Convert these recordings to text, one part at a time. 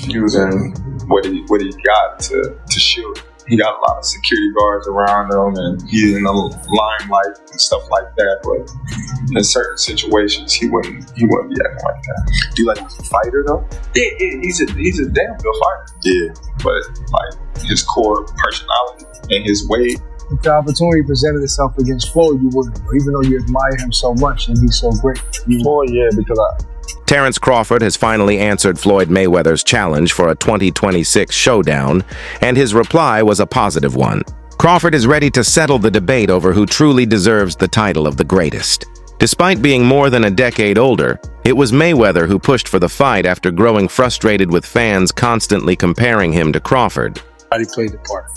using what he got to shield. He got a lot of security guards around him, and he's in the limelight and stuff like that. But in certain situations, he wouldn't be acting like that. Do you like him as a fighter though? Yeah, he's a damn good fighter. Yeah, but like his core personality and his weight. If the opportunity presented itself against Floyd, you wouldn't, even though you admire him so much and he's so great. Floyd, yeah, because Terence Crawford has finally answered Floyd Mayweather's challenge for a 2026 showdown, and his reply was a positive one. Crawford is ready to settle the debate over who truly deserves the title of the greatest. Despite being more than a decade older, it was Mayweather who pushed for the fight after growing frustrated with fans constantly comparing him to Crawford. He played the part.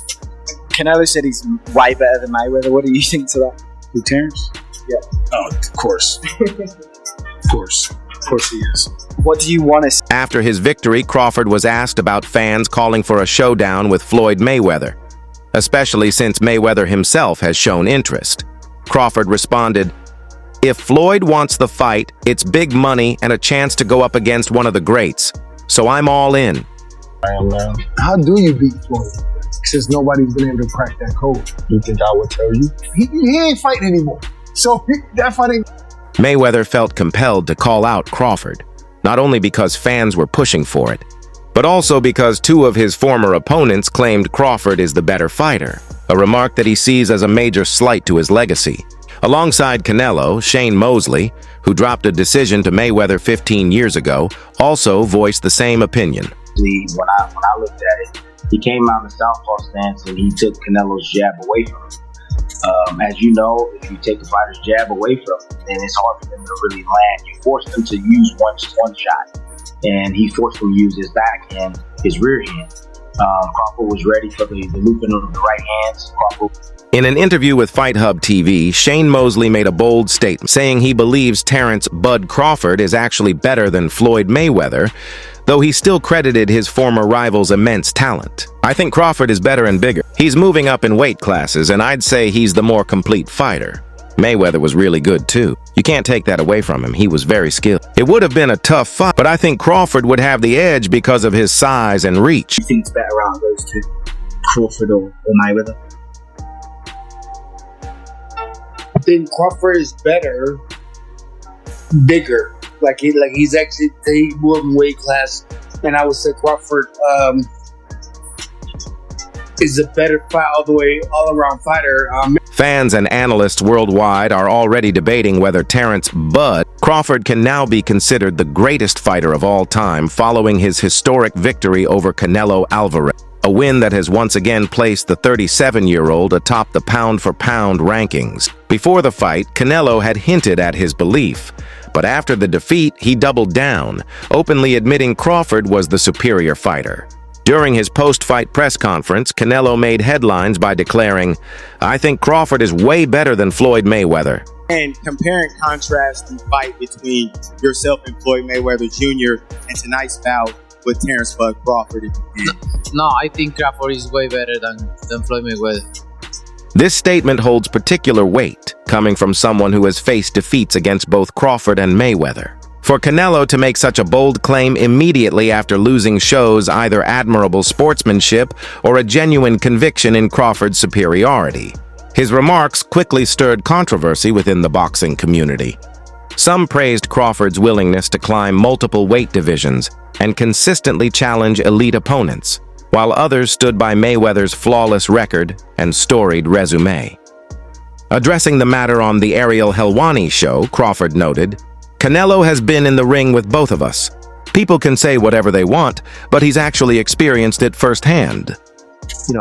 Canelo said he's way better than Mayweather. What do you think to that? Who, Terence? Yeah. Oh, of course. Of course he is. What do you want to see? After his victory, Crawford was asked about fans calling for a showdown with Floyd Mayweather, especially since Mayweather himself has shown interest. Crawford responded, "If Floyd wants the fight, it's big money and a chance to go up against one of the greats, so I'm all in." I am now. How do you beat Floyd? Since nobody's been able to crack that code. You think I would tell you? He ain't fighting anymore. So that fighting. Mayweather felt compelled to call out Crawford, not only because fans were pushing for it, but also because two of his former opponents claimed Crawford is the better fighter, a remark that he sees as a major slight to his legacy. Alongside Canelo, Shane Mosley, who dropped a decision to Mayweather 15 years ago, also voiced the same opinion. When I looked at it, he came out in the southpaw stance and he took Canelo's jab away from him. As you know, if you take a fighter's jab away from him, then it's hard for them to really land. You force them to use one shot, and he forced them to use his back and his rear hand. Crawford was ready for the looping of the right hands. In an interview with Fight Hub TV, Shane Mosley made a bold statement, saying he believes Terence "Bud" Crawford is actually better than Floyd Mayweather, though he still credited his former rival's immense talent. "I think Crawford is better and bigger. He's moving up in weight classes, and I'd say he's the more complete fighter. Mayweather was really good too. You can't take that away from him. He was very skilled. It would have been a tough fight, but I think Crawford would have the edge because of his size and reach." You think it's better out of those two, Crawford or Mayweather? I think Crawford is better, bigger. He's actually he moved in weight class, and I would say Crawford is a better fight all around fighter. Fans and analysts worldwide are already debating whether Terence "Bud" Crawford can now be considered the greatest fighter of all time following his historic victory over Canelo Alvarez, a win that has once again placed the 37-year-old atop the pound-for-pound rankings. Before the fight, Canelo had hinted at his belief, but after the defeat, he doubled down, openly admitting Crawford was the superior fighter. During his post-fight press conference, Canelo made headlines by declaring, "I think Crawford is way better than Floyd Mayweather." And compare and contrast the fight between yourself and Floyd Mayweather Jr. and tonight's bout with Terence "Bud" Crawford. No, I think Crawford is way better than Floyd Mayweather. This statement holds particular weight, coming from someone who has faced defeats against both Crawford and Mayweather. For Canelo to make such a bold claim immediately after losing shows either admirable sportsmanship or a genuine conviction in Crawford's superiority. His remarks quickly stirred controversy within the boxing community. Some praised Crawford's willingness to climb multiple weight divisions and consistently challenge elite opponents, while others stood by Mayweather's flawless record and storied resume. Addressing the matter on the Ariel Helwani show, Crawford noted, "Canelo has been in the ring with both of us. People can say whatever they want, but he's actually experienced it firsthand."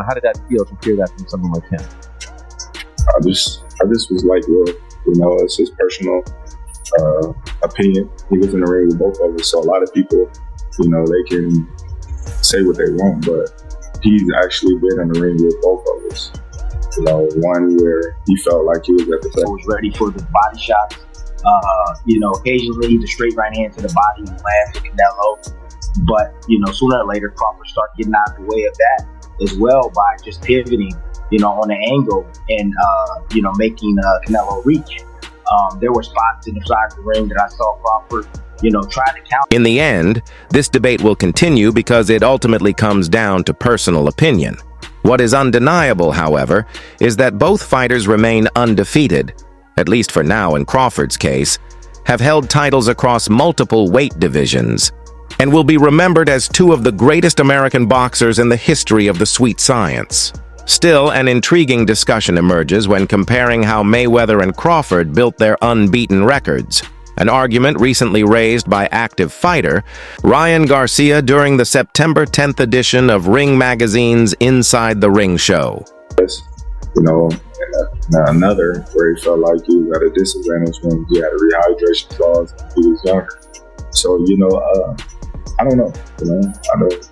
How did that feel to hear that from someone like him? I just was like, well, it's his personal opinion. He was in the ring with both of us, so a lot of people, they can say what they want, but he's actually been in the ring with both of us. One where he felt like he was at the top. Was ready for the body shots. Occasionally the straight right hand to the body would land for Canelo, but sooner or later Crawford started getting out of the way of that as well by just pivoting, on the angle and making Canelo reach. There were spots in the side of the ring that I saw Crawford try to counter. In the end, this debate will continue because it ultimately comes down to personal opinion. What is undeniable, however, is that both fighters remain undefeated, at least for now in Crawford's case, have held titles across multiple weight divisions, and will be remembered as two of the greatest American boxers in the history of the sweet science. Still, an intriguing discussion emerges when comparing how Mayweather and Crawford built their unbeaten records, an argument recently raised by active fighter Ryan Garcia during the September 10th edition of Ring Magazine's Inside the Ring show. Another where he felt like he was at a disadvantage when he had a rehydration clause and he was younger. So, I don't know. I don't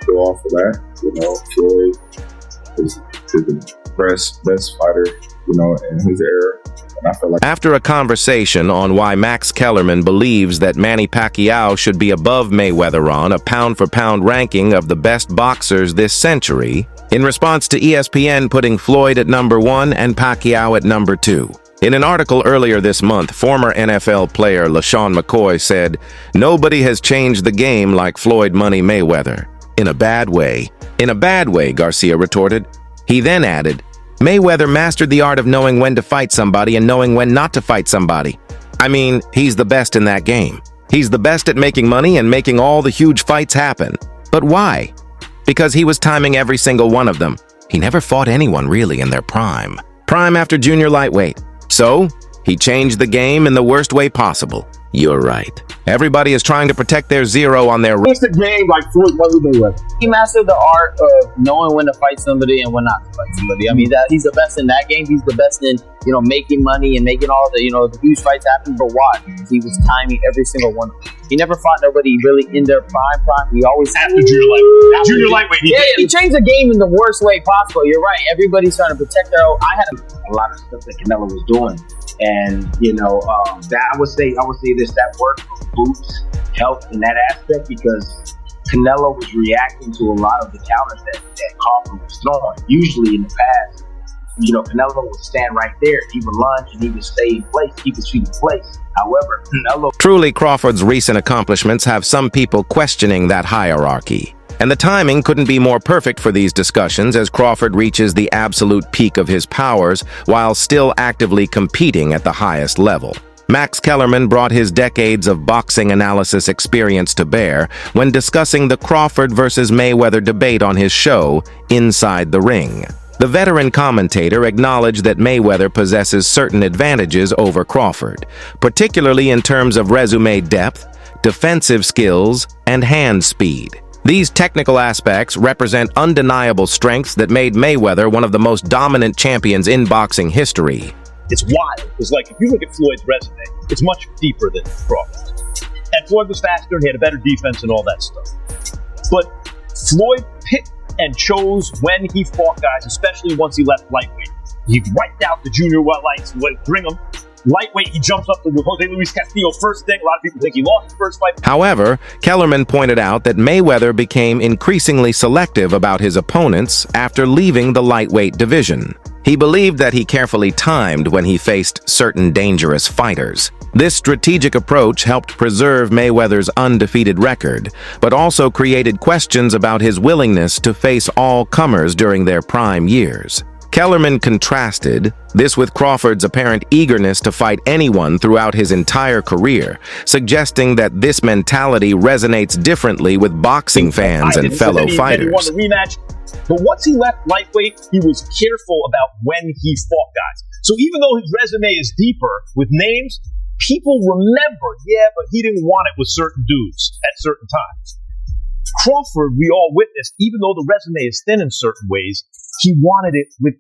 go off of that. Floyd is the best fighter, in his era. And I feel like after a conversation on why Max Kellerman believes that Manny Pacquiao should be above Mayweather on a pound-for-pound ranking of the best boxers this century, in response to ESPN putting Floyd at number 1 and Pacquiao at number 2. In an article earlier this month, former NFL player LaShawn McCoy said, "Nobody has changed the game like Floyd Money Mayweather. In a bad way." "In a bad way," Garcia retorted. He then added, "Mayweather mastered the art of knowing when to fight somebody and knowing when not to fight somebody. I mean, he's the best in that game. He's the best at making money and making all the huge fights happen. But why? Because he was timing every single one of them. He never fought anyone really in their prime. Prime after junior lightweight. So, he changed the game in the worst way possible." You're right. Everybody is trying to protect their zero on their... It's the game like Floyd Mayweather. He mastered the art of knowing when to fight somebody and when not to fight somebody. I mean, that he's the best in that game. He's the best in, making money and making all the, the huge fights happen. But why? Because he was timing every single one. He never fought nobody really in their prime. He always... After junior lightweight. He changed the game in the worst way possible. You're right. Everybody's trying to protect their own. I had a lot of stuff that Canelo was doing. And, that I would say this, that work of boots helped in that aspect because Canelo was reacting to a lot of the counters that Crawford was throwing. Usually in the past, Canelo would stand right there. He would lunge and he would stay in place, keep his feet in place. However, Canelo... Truly, Crawford's recent accomplishments have some people questioning that hierarchy. And the timing couldn't be more perfect for these discussions as Crawford reaches the absolute peak of his powers while still actively competing at the highest level. Max Kellerman brought his decades of boxing analysis experience to bear when discussing the Crawford versus Mayweather debate on his show, Inside the Ring. The veteran commentator acknowledged that Mayweather possesses certain advantages over Crawford, particularly in terms of resume depth, defensive skills, and hand speed. These technical aspects represent undeniable strengths that made Mayweather one of the most dominant champions in boxing history. It's wild. It's like, if you look at Floyd's resume, it's much deeper than Crawford's. And Floyd was faster and he had a better defense and all that stuff. But Floyd picked and chose when he fought guys, especially once he left lightweight. He wiped out the junior lights, bring them. Lightweight, he jumps up to Jose Luis Castillo first thing. A lot of people think he lost his first fight. However, Kellerman pointed out that Mayweather became increasingly selective about his opponents after leaving the lightweight division. He believed that he carefully timed when he faced certain dangerous fighters. This strategic approach helped preserve Mayweather's undefeated record, but also created questions about his willingness to face all comers during their prime years. Kellerman contrasted this with Crawford's apparent eagerness to fight anyone throughout his entire career, suggesting that this mentality resonates differently with boxing fans and fellow fighters. He won the rematch, but once he left lightweight, he was careful about when he fought guys. So even though his resume is deeper with names, people remember, but he didn't want it with certain dudes at certain times. Crawford, we all witnessed, even though the resume is thin in certain ways, he wanted it with